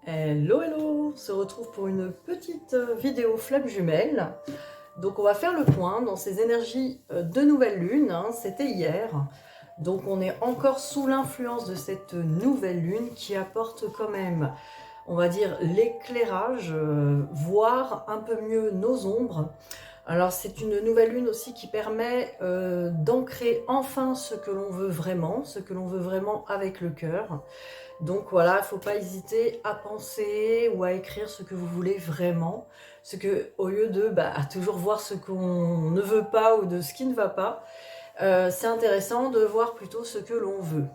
Hello, hello! On se retrouve pour une petite vidéo flamme jumelle. Donc on va faire le point dans ces énergies de nouvelle lune, hein, c'était hier. Donc on est encore sous l'influence de cette nouvelle lune qui apporte quand même, on va dire, l'éclairage, voir un peu mieux nos ombres. Alors c'est une nouvelle lune aussi qui permet d'ancrer enfin ce que l'on veut vraiment avec le cœur. Donc voilà, il ne faut pas hésiter à penser ou à écrire ce que vous voulez vraiment. Au lieu de à toujours voir ce qu'on ne veut pas ou de ce qui ne va pas, c'est intéressant de voir plutôt ce que l'on veut.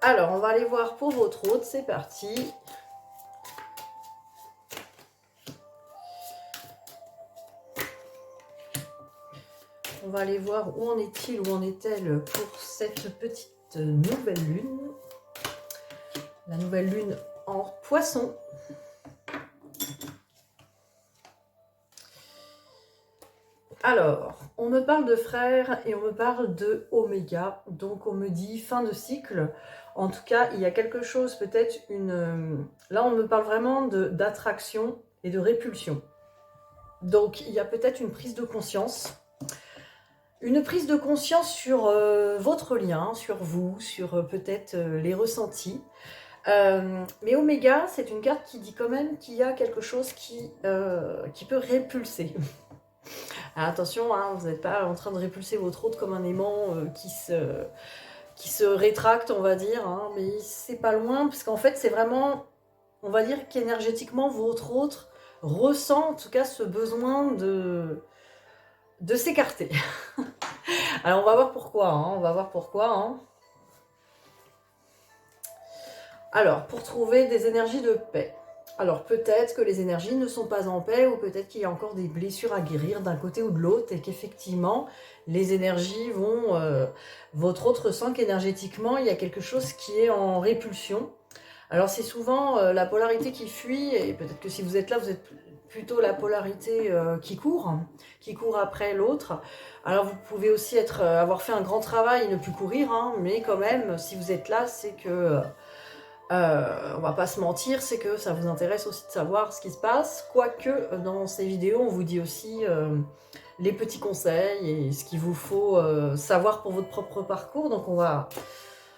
Alors, on va aller voir pour votre hôte, c'est parti. On va aller voir où en est-il, où en est-elle pour cette petite nouvelle lune. La nouvelle lune en poisson. Alors, on me parle de frères et on me parle de oméga, donc on me dit fin de cycle. En tout cas, il y a quelque chose, peut-être là, on me parle vraiment d'attraction et de répulsion. Donc, il y a peut-être une prise de conscience. Une prise de conscience sur votre lien, sur vous, sur peut-être les ressentis. Mais oméga, c'est une carte qui dit quand même qu'il y a quelque chose qui peut répulser. Alors attention, hein, vous n'êtes pas en train de répulser votre hôte comme un aimant qui se rétracte, on va dire, hein, mais c'est pas loin, parce qu'en fait, c'est vraiment, on va dire qu'énergétiquement, votre hôte ressent en tout cas ce besoin de s'écarter. Alors on va voir pourquoi, hein. Alors, pour trouver des énergies de paix. Alors peut-être que les énergies ne sont pas en paix, ou peut-être qu'il y a encore des blessures à guérir d'un côté ou de l'autre, et qu'effectivement les énergies vont... votre autre ressent qu'énergétiquement il y a quelque chose qui est en répulsion. Alors c'est souvent la polarité qui fuit, et peut-être que si vous êtes là, vous êtes plutôt la polarité qui court après l'autre. Alors vous pouvez aussi avoir fait un grand travail et ne plus courir, hein, mais quand même, si vous êtes là, c'est que... on va pas se mentir, c'est que ça vous intéresse aussi de savoir ce qui se passe, quoique dans ces vidéos on vous dit aussi les petits conseils et ce qu'il vous faut savoir pour votre propre parcours. Donc on va,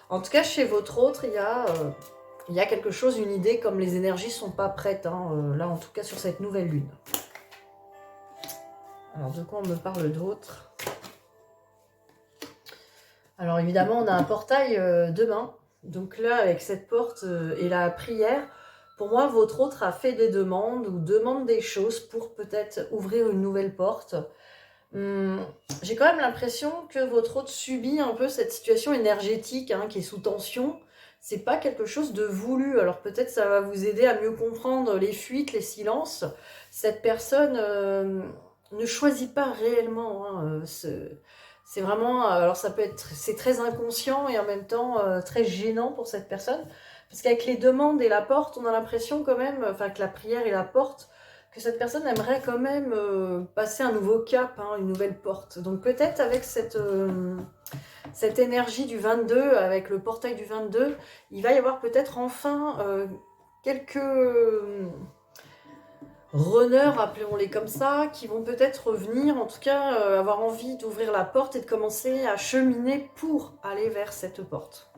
en tout cas chez votre autre, il y a quelque chose, une idée, comme les énergies sont pas prêtes, hein, là en tout cas sur cette nouvelle lune. Alors de quoi on me parle d'autre? Alors évidemment on a un portail demain. Donc là, avec cette porte et la prière, pour moi, votre autre a fait des demandes ou demande des choses pour peut-être ouvrir une nouvelle porte. J'ai quand même l'impression que votre autre subit un peu cette situation énergétique, hein, qui est sous tension. C'est pas quelque chose de voulu. Alors peut-être ça va vous aider à mieux comprendre les fuites, les silences. Cette personne ne choisit pas réellement, hein, c'est vraiment, alors ça peut être, c'est très inconscient et en même temps très gênant pour cette personne, parce qu'avec les demandes et la porte, on a l'impression quand même, enfin que la prière et la porte, que cette personne aimerait quand même passer un nouveau cap, hein, une nouvelle porte. Donc peut-être avec cette énergie du 22, avec le portail du 22, il va y avoir peut-être enfin quelques runners, appelons-les comme ça, qui vont peut-être revenir, en tout cas avoir envie d'ouvrir la porte et de commencer à cheminer pour aller vers cette porte.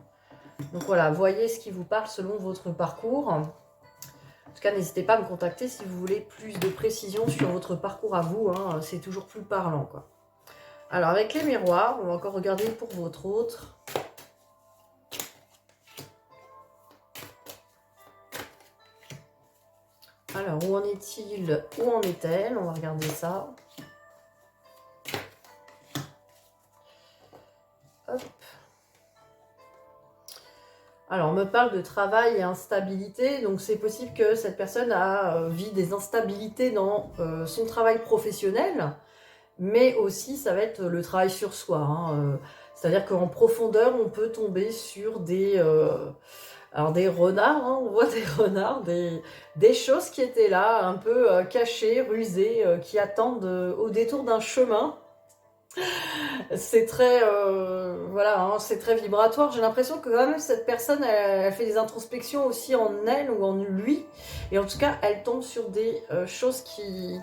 Donc voilà, voyez ce qui vous parle selon votre parcours. En tout cas, n'hésitez pas à me contacter si vous voulez plus de précision sur votre parcours à vous, hein, c'est toujours plus parlant, quoi. Alors avec les miroirs, on va encore regarder pour votre autre. Alors, où en est-il? Où en est-elle? On va regarder ça. Hop. Alors, on me parle de travail et instabilité. Donc, c'est possible que cette personne vit des instabilités dans son travail professionnel. Mais aussi, ça va être le travail sur soi, hein. C'est-à-dire qu'en profondeur, on peut tomber sur alors des renards, hein, on voit des renards, des choses qui étaient là, un peu cachées, rusées, qui attendent au détour d'un chemin. C'est très, voilà, hein, c'est très vibratoire. J'ai l'impression que quand même cette personne, elle fait des introspections aussi en elle ou en lui. Et en tout cas, elle tombe sur des choses qui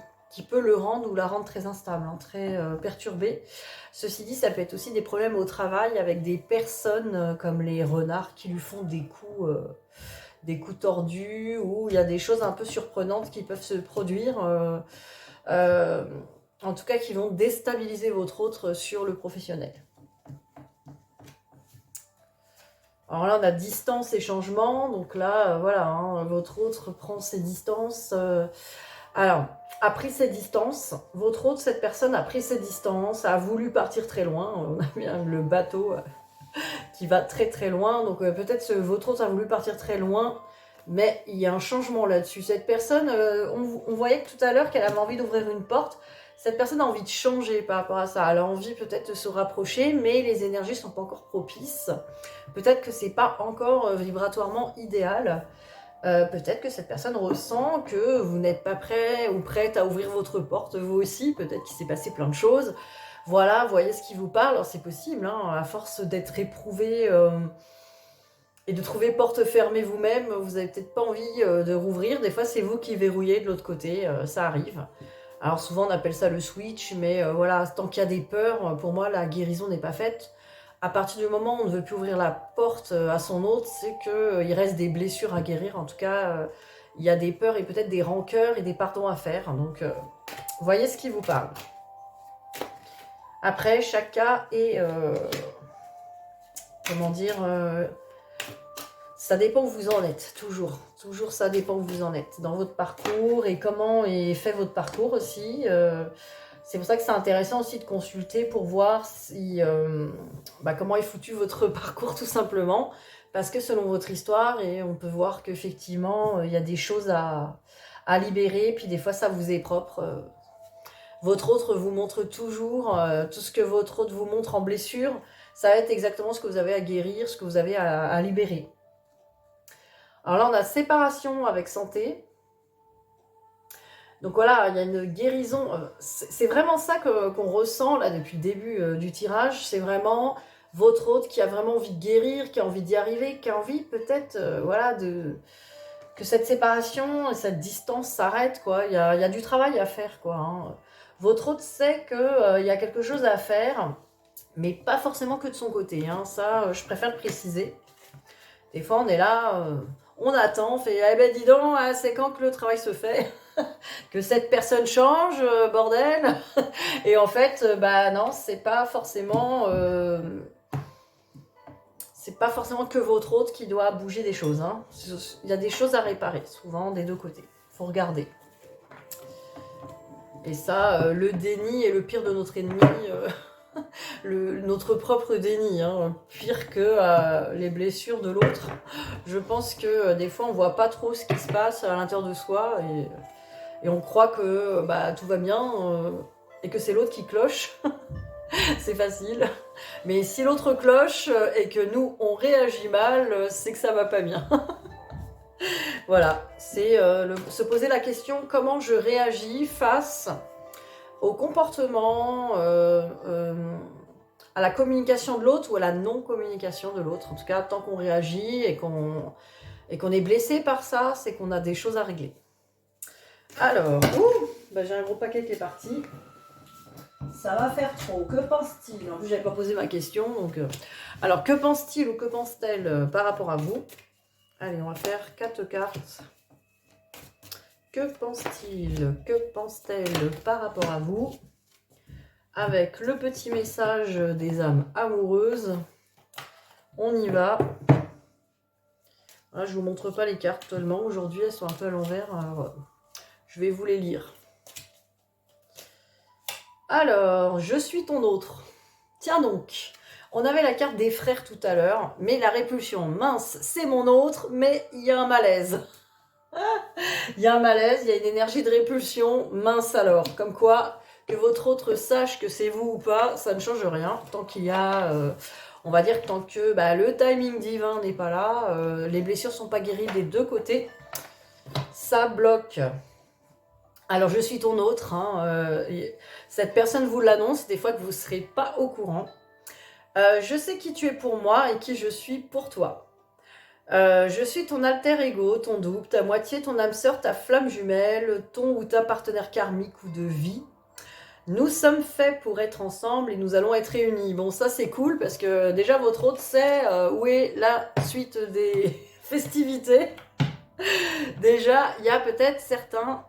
peut le rendre ou la rendre très instable, hein, très perturbée. Ceci dit, ça peut être aussi des problèmes au travail avec des personnes comme les renards qui lui font des coups tordus, ou il y a des choses un peu surprenantes qui peuvent se produire. Euh, en tout cas qui vont déstabiliser votre autre sur le professionnel. Alors là, on a distance et changement, donc là, voilà, hein, votre autre prend ses distances. Alors, a pris ses distances, votre autre, cette personne a pris ses distances, a voulu partir très loin, on a bien le bateau qui va très très loin, donc peut-être votre autre a voulu partir très loin, mais il y a un changement là-dessus. Cette personne, on voyait que tout à l'heure qu'elle avait envie d'ouvrir une porte. Cette personne a envie de changer par rapport à ça. Elle a envie peut-être de se rapprocher, mais les énergies ne sont pas encore propices. Peut-être que c'est pas encore vibratoirement idéal. Peut-être que cette personne ressent que vous n'êtes pas prêt ou prête à ouvrir votre porte, vous aussi. Peut-être qu'il s'est passé plein de choses. Voilà, voyez ce qui vous parle. Alors c'est possible, hein, à force d'être éprouvé et de trouver porte fermée vous-même, vous n'avez peut-être pas envie de rouvrir. Des fois, c'est vous qui verrouillez de l'autre côté, ça arrive. Alors souvent, on appelle ça le switch, mais voilà, tant qu'il y a des peurs, pour moi, la guérison n'est pas faite. À partir du moment où on ne veut plus ouvrir la porte à son autre, c'est qu'il reste des blessures à guérir. En tout cas, il y a des peurs et peut-être des rancœurs et des pardons à faire. Donc, voyez ce qui vous parle. Après, chaque cas est... comment dire ça dépend où vous en êtes, toujours. Toujours, ça dépend où vous en êtes. Dans votre parcours et comment est fait votre parcours aussi. C'est pour ça que c'est intéressant aussi de consulter pour voir si, comment est foutu votre parcours tout simplement. Parce que selon votre histoire, et on peut voir qu'effectivement, il y a des choses à libérer. Puis des fois, ça vous est propre. Votre autre vous montre toujours tout ce que votre autre vous montre en blessure. Ça va être exactement ce que vous avez à guérir, ce que vous avez à libérer. Alors là, on a séparation avec santé. Donc voilà, il y a une guérison. C'est vraiment ça qu'on ressent là depuis le début du tirage. C'est vraiment votre hôte qui a vraiment envie de guérir, qui a envie d'y arriver, qui a envie peut-être que cette séparation et cette distance s'arrête, quoi. Il y a du travail à faire, quoi, hein. Votre hôte sait qu'il y a quelque chose à faire, mais pas forcément que de son côté, hein. Ça, je préfère le préciser. Des fois, on est là... on attend, on fait, eh ben dis donc, c'est quand que le travail se fait que cette personne change, bordel. Et en fait, non, c'est pas forcément que votre hôte qui doit bouger des choses, hein. Il y a des choses à réparer, souvent des deux côtés. Faut regarder. Et ça, le déni est le pire de notre ennemi. Notre propre déni, hein, pire que les blessures de l'autre. Je pense que des fois on voit pas trop ce qui se passe à l'intérieur de soi et on croit que tout va bien et que c'est l'autre qui cloche. C'est facile. Mais si l'autre cloche et que nous on réagit mal, c'est que ça va pas bien. Voilà, c'est se poser la question comment je réagis face au comportement, à la communication de l'autre ou à la non-communication de l'autre. En tout cas, tant qu'on réagit et qu'on est blessé par ça, c'est qu'on a des choses à régler. Alors, j'ai un gros paquet qui est parti. Ça va faire trop. Que pense-t-il? En plus, j'avais pas posé ma question. Donc, alors, que pense-t-il ou que pense-t-elle par rapport à vous? Allez, on va faire 4 cartes. Que pense-t-il? Que pense-t-elle par rapport à vous? Avec le petit message des âmes amoureuses. On y va. Là, je ne vous montre pas les cartes tellement. Aujourd'hui, elles sont un peu à l'envers. Alors, je vais vous les lire. Alors, je suis ton autre. Tiens donc, on avait la carte des frères tout à l'heure, mais la répulsion, mince, c'est mon autre, mais il y a un malaise. Il y a un malaise, il y a une énergie de répulsion, mince alors. Comme quoi, que votre autre sache que c'est vous ou pas, ça ne change rien. Tant qu'il y a, on va dire, tant que le timing divin n'est pas là, les blessures ne sont pas guéries des deux côtés, ça bloque. Alors, je suis ton autre, hein, cette personne vous l'annonce, des fois que vous ne serez pas au courant. Je sais qui tu es pour moi et qui je suis pour toi. Je suis ton alter ego, ton double, ta moitié, ton âme sœur, ta flamme jumelle, ton ou ta partenaire karmique ou de vie. Nous sommes faits pour être ensemble et nous allons être réunis. Bon, ça c'est cool parce que déjà votre hôte sait où est la suite des festivités. Déjà, il y a peut-être certains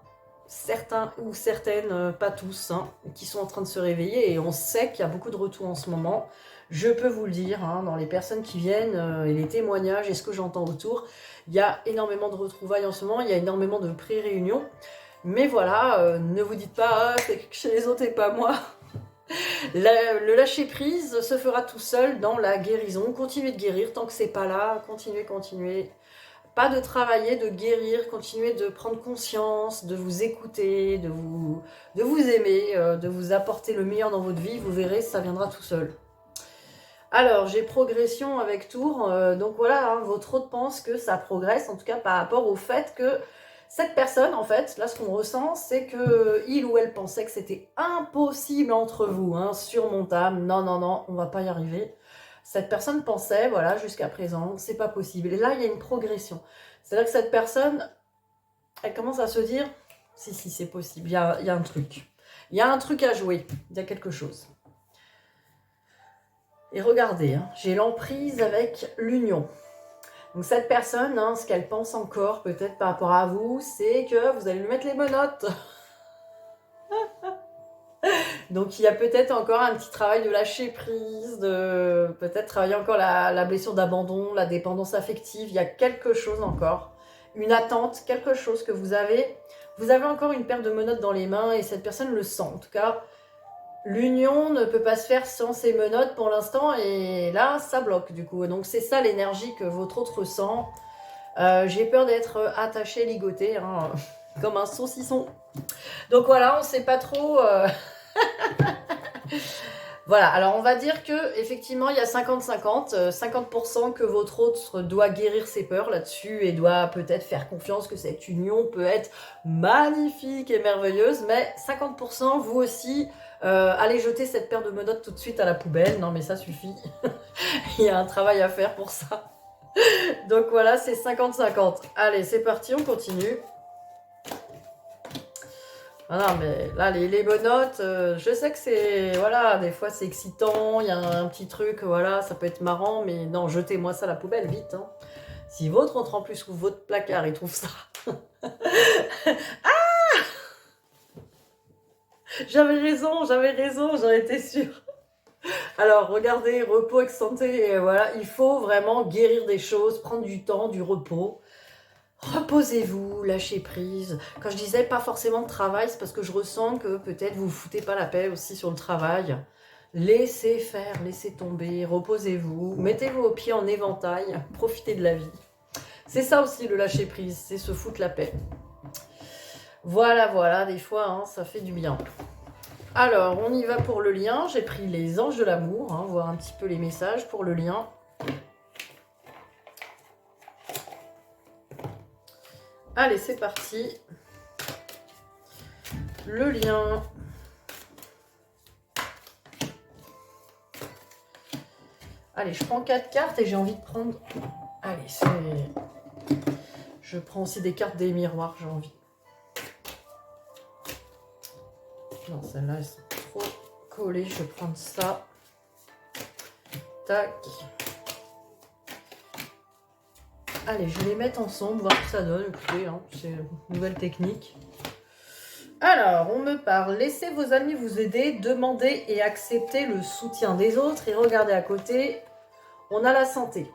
ou certaines, pas tous, hein, qui sont en train de se réveiller et on sait qu'il y a beaucoup de retours en ce moment. Je peux vous le dire, hein, dans les personnes qui viennent et les témoignages et ce que j'entends autour, il y a énormément de retrouvailles en ce moment, il y a énormément de pré-réunions. Mais voilà, ne vous dites pas, ah, c'est que chez les autres et pas moi. Le lâcher prise se fera tout seul dans la guérison. Continuez de guérir tant que c'est pas là, continuez. Pas de travailler, de guérir, continuer de prendre conscience, de vous écouter, de vous aimer, de vous apporter le meilleur dans votre vie. Vous verrez, ça viendra tout seul. Alors, j'ai progression avec Tour. Donc voilà, hein, votre hôte pense que ça progresse, en tout cas par rapport au fait que cette personne, en fait, là, ce qu'on ressent, c'est que il ou elle pensait que c'était impossible entre vous, insurmontable. Non, on va pas y arriver. Cette personne pensait, voilà, jusqu'à présent, c'est pas possible. Et là, il y a une progression. C'est-à-dire que cette personne, elle commence à se dire, si, c'est possible, il y a un truc. Il y a un truc à jouer, il y a quelque chose. Et regardez, hein, j'ai l'emprise avec l'union. Donc cette personne, ce qu'elle pense encore peut-être par rapport à vous, c'est que vous allez lui mettre les menottes. Donc il y a peut-être encore un petit travail de lâcher prise, de peut-être travailler encore la blessure d'abandon, la dépendance affective. Il y a quelque chose encore, une attente, quelque chose que vous avez. Vous avez encore une paire de menottes dans les mains et cette personne le sent. En tout cas, l'union ne peut pas se faire sans ces menottes pour l'instant et là, ça bloque du coup. Donc c'est ça l'énergie que votre autre ressent. J'ai peur d'être attachée, ligotée, hein, comme un saucisson. Donc voilà, on ne sait pas trop... Voilà, alors on va dire que effectivement il y a 50-50, 50% que votre autre doit guérir ses peurs là-dessus et doit peut-être faire confiance que cette union peut être magnifique et merveilleuse, mais 50% vous aussi, allez jeter cette paire de menottes tout de suite à la poubelle, non mais ça suffit, il y a un travail à faire pour ça. Donc voilà, c'est 50-50. Allez, c'est parti, on continue. Ah non, mais là, les menottes, je sais que c'est... Voilà, des fois c'est excitant, il y a un petit truc, voilà, ça peut être marrant, mais non, jetez-moi ça à la poubelle, vite. Hein. Si votre rentre en plus ou votre placard, il trouve ça... Ah, j'avais raison, j'en étais sûre. Alors, regardez, repos avec santé, et voilà, il faut vraiment guérir des choses, prendre du temps, du repos. Reposez-vous, lâchez prise. Quand je disais pas forcément de travail, c'est parce que je ressens que peut-être vous vous foutez pas la paix aussi sur le travail. Laissez faire, laissez tomber, reposez-vous, mettez-vous aux pieds en éventail, profitez de la vie. C'est ça aussi le lâcher prise, c'est se foutre la paix. Voilà, des fois, ça fait du bien. Alors, on y va pour le lien. J'ai pris les anges de l'amour, voir un petit peu les messages pour le lien. Allez, c'est parti. Le lien. Allez, je prends 4 cartes et j'ai envie de prendre... Allez, c'est... Je prends aussi des cartes des miroirs, j'ai envie. Non, celles-là, elles sont trop collées. Je vais prendre ça. Tac. Allez, je vais les mettre ensemble, voir ce que ça donne. Écoutez, c'est une nouvelle technique. Alors, on me parle. Laissez vos amis vous aider, demandez et acceptez le soutien des autres. Et regardez à côté, on a la santé.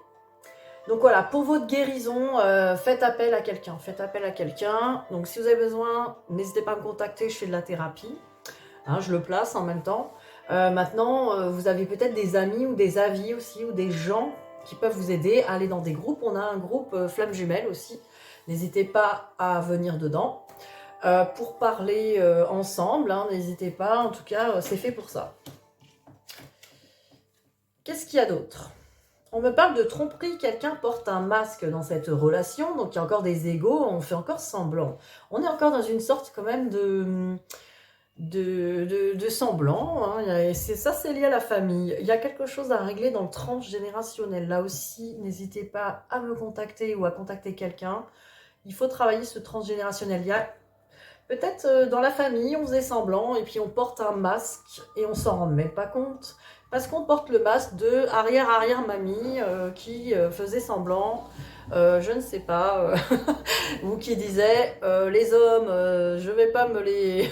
Donc voilà, pour votre guérison, faites appel à quelqu'un. Donc si vous avez besoin, n'hésitez pas à me contacter, je fais de la thérapie. Je le place en même temps. Maintenant, vous avez peut-être des amis ou des avis aussi, ou des gens qui peuvent vous aider à aller dans des groupes. On a un groupe Flamme Jumelle aussi. N'hésitez pas à venir dedans. Pour parler ensemble, n'hésitez pas. En tout cas, c'est fait pour ça. Qu'est-ce qu'il y a d'autre ? On me parle de tromperie, quelqu'un porte un masque dans cette relation, donc il y a encore des égos, on fait encore semblant. On est encore dans une sorte quand même de semblant, hein. Ça c'est lié à la famille. Il y a quelque chose à régler dans le transgénérationnel. Là aussi, n'hésitez pas à me contacter ou à contacter quelqu'un. Il faut travailler ce transgénérationnel. Il y a peut-être dans la famille, on faisait semblant et puis on porte un masque et on s'en rend même pas compte. Parce qu'on porte le masque de arrière-arrière-mamie qui faisait semblant, je ne sais pas, ou qui disait les hommes, je vais pas me les...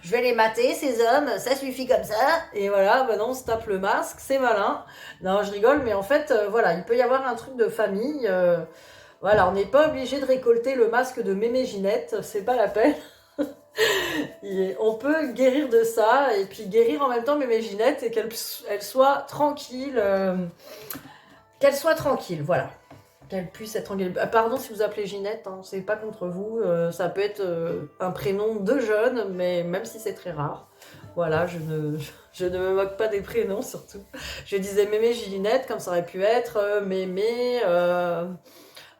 je vais les mater, ces hommes, ça suffit comme ça. Et voilà, bah non, on se tape le masque, c'est malin. Non, je rigole, mais en fait, voilà, il peut y avoir un truc de famille. Voilà, on n'est pas obligé de récolter le masque de Mémé Ginette, c'est pas la peine. On peut guérir de ça, et puis guérir en même temps Mémé Ginette, et qu'elle soit tranquille. Qu'elle soit tranquille, voilà. Qu'elle puisse être tranquille. Pardon si vous appelez Ginette, hein, c'est pas contre vous. Ça peut être un prénom de jeune, mais même si c'est très rare. Voilà, je ne me moque pas des prénoms surtout. Je disais Mémé Ginette, comme ça aurait pu être Mémé.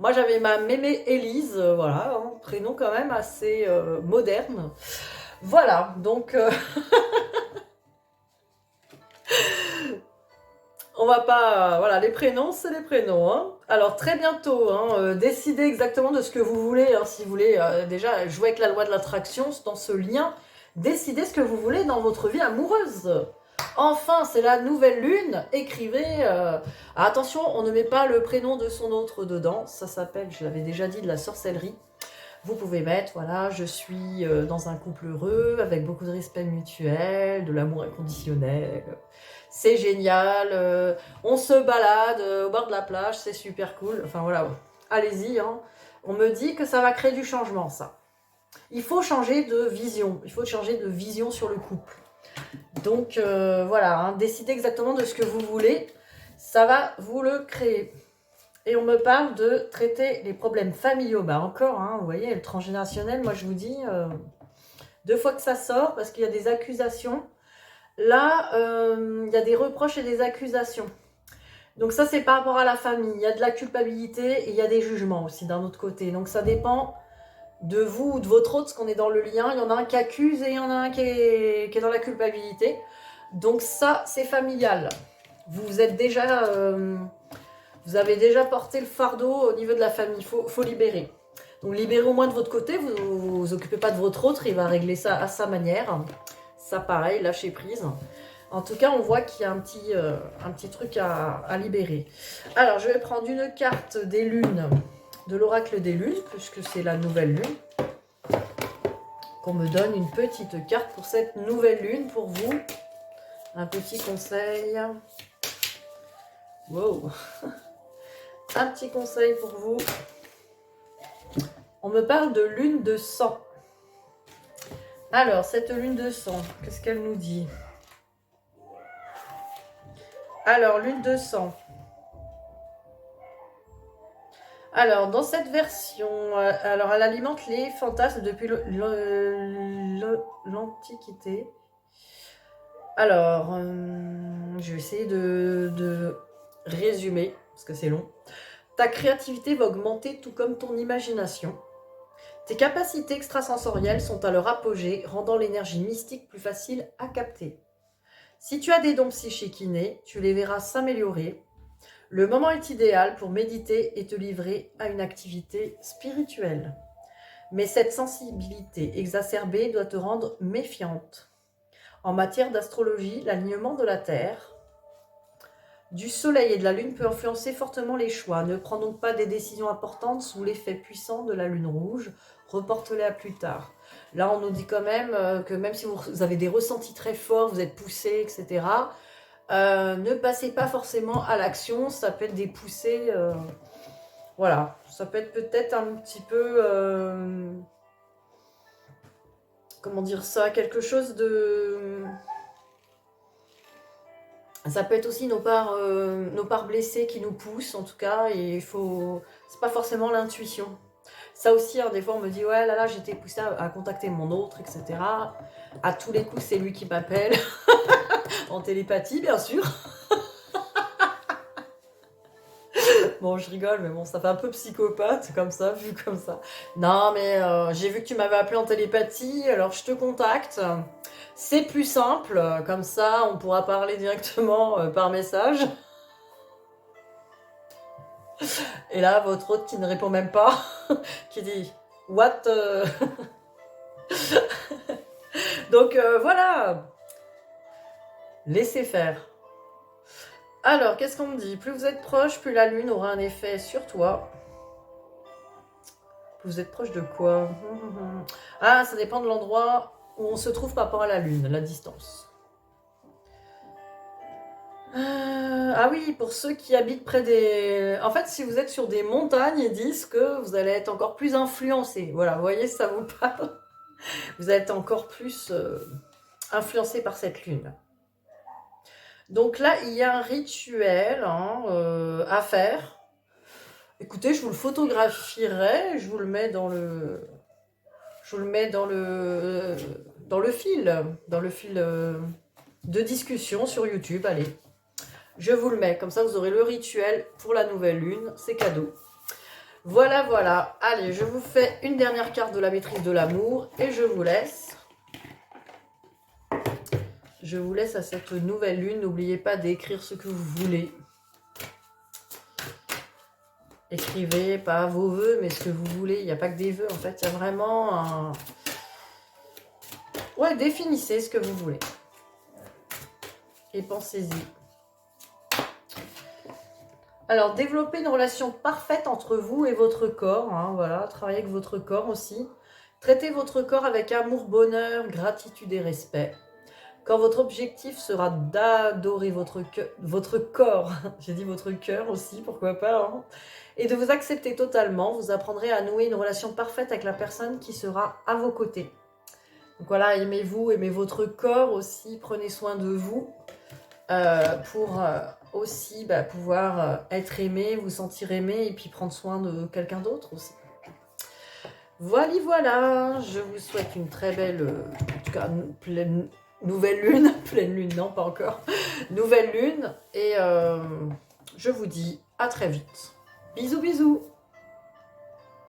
Moi j'avais ma Mémé Élise, voilà, hein, prénom quand même assez moderne. Voilà, donc on va pas... voilà, les prénoms, c'est les prénoms. Hein. Alors, très bientôt, hein, décidez exactement de ce que vous voulez. Hein, si vous voulez déjà jouer avec la loi de l'attraction, dans ce lien, décidez ce que vous voulez dans votre vie amoureuse. Enfin, c'est la nouvelle lune. Écrivez. Attention, on ne met pas le prénom de son autre dedans. Ça s'appelle, je l'avais déjà dit, de la sorcellerie. Vous pouvez mettre, voilà, je suis dans un couple heureux, avec beaucoup de respect mutuel, de l'amour inconditionnel. C'est génial, on se balade au bord de la plage, c'est super cool. Enfin voilà, allez-y. Hein. On me dit que ça va créer du changement, ça. Il faut changer de vision. Il faut changer de vision sur le couple. Donc voilà, hein, décidez exactement de ce que vous voulez. Ça va vous le créer. Et on me parle de traiter les problèmes familiaux. Bah encore, hein, vous voyez, le transgénérationnel, moi je vous dis, 2 fois que ça sort, parce qu'il y a des accusations. Là, il y a des reproches et des accusations. Donc ça, c'est par rapport à la famille. Il y a de la culpabilité et il y a des jugements aussi d'un autre côté. Donc ça dépend de vous ou de votre autre, parce qu'on est dans le lien. Il y en a un qui accuse et il y en a un qui est dans la culpabilité. Donc ça, c'est familial. Vous êtes déjà... vous avez déjà porté le fardeau au niveau de la famille. Faut libérer. Donc libérez au moins de votre côté. Vous vous occupez pas de votre autre. Il va régler ça à sa manière. Ça, pareil, lâcher prise. En tout cas, on voit qu'il y a un petit truc à libérer. Alors, je vais prendre une carte des lunes, de l'oracle des lunes, puisque c'est la nouvelle lune. Qu'on me donne une petite carte pour cette nouvelle lune, pour vous. Un petit conseil. Wow. Un petit conseil pour vous. On me parle de lune de sang. Alors, cette lune de sang, qu'est-ce qu'elle nous dit? Alors, lune de sang. Alors, dans cette version, alors elle alimente les fantasmes depuis l'Antiquité. Alors, je vais essayer de résumer, parce que c'est long. Ta créativité va augmenter tout comme ton imagination. Tes capacités extrasensorielles sont à leur apogée, rendant l'énergie mystique plus facile à capter. Si tu as des dons psychiques innés, tu les verras s'améliorer. Le moment est idéal pour méditer et te livrer à une activité spirituelle. Mais cette sensibilité exacerbée doit te rendre méfiante. En matière d'astrologie, l'alignement de la Terre, du Soleil et de la Lune peut influencer fortement les choix. Ne prends donc pas des décisions importantes sous l'effet puissant de la Lune rouge. Reporte-les à plus tard. Là, on nous dit quand même que même si vous avez des ressentis très forts, vous êtes poussé, etc., ne passez pas forcément à l'action. Ça peut être des poussées... voilà. Ça peut être peut-être un petit peu... comment dire ça? Quelque chose de... Ça peut être aussi nos parts blessées qui nous poussent, en tout cas, et il faut... C'est pas forcément l'intuition. Ça aussi, hein, des fois, on me dit, ouais, là, j'étais poussée à contacter mon autre, etc. À tous les coups, c'est lui qui m'appelle. En télépathie, bien sûr. Bon, je rigole, mais bon, ça fait un peu psychopathe comme ça, vu comme ça. Non, mais j'ai vu que tu m'avais appelé en télépathie, alors je te contacte. C'est plus simple, comme ça, on pourra parler directement par message. Et là, votre hôte qui ne répond même pas, qui dit « What ?» Donc voilà, laissez faire. Alors, qu'est-ce qu'on me dit? Plus vous êtes proche, plus la lune aura un effet sur toi. Plus vous êtes proche de quoi? Ah, ça dépend de l'endroit où on se trouve par rapport à la lune, la distance. Ah oui, pour ceux qui habitent près des... En fait, si vous êtes sur des montagnes, ils disent que vous allez être encore plus influencé. Voilà, vous voyez, ça vous parle. Vous allez être encore plus influencé par cette lune. Donc là, il y a un rituel à faire. Écoutez, je vous le photographierai, je vous le mets dans le... Je vous le mets dans le fil de discussion sur YouTube, allez. Je vous le mets, comme ça vous aurez le rituel pour la nouvelle lune, c'est cadeau. Voilà, voilà. Allez, je vous fais une dernière carte de la maîtrise de l'amour et je vous laisse. Je vous laisse à cette nouvelle lune. N'oubliez pas d'écrire ce que vous voulez. Écrivez pas vos vœux, mais ce que vous voulez. Il n'y a pas que des vœux, en fait. Il y a vraiment un... Ouais, définissez ce que vous voulez. Et pensez-y. Alors, développer une relation parfaite entre vous et votre corps. Voilà, travaillez avec votre corps aussi. Traitez votre corps avec amour, bonheur, gratitude et respect. Quand votre objectif sera d'adorer votre corps, j'ai dit votre cœur aussi, pourquoi pas, et de vous accepter totalement, vous apprendrez à nouer une relation parfaite avec la personne qui sera à vos côtés. Donc voilà, aimez-vous, aimez votre corps aussi, prenez soin de vous pour aussi pouvoir être aimé, vous sentir aimé et puis prendre soin de quelqu'un d'autre aussi. Voilà, je vous souhaite une très belle, en tout cas nouvelle lune, pleine lune, non pas encore, nouvelle lune, et je vous dis à très vite. Bisous, bisous.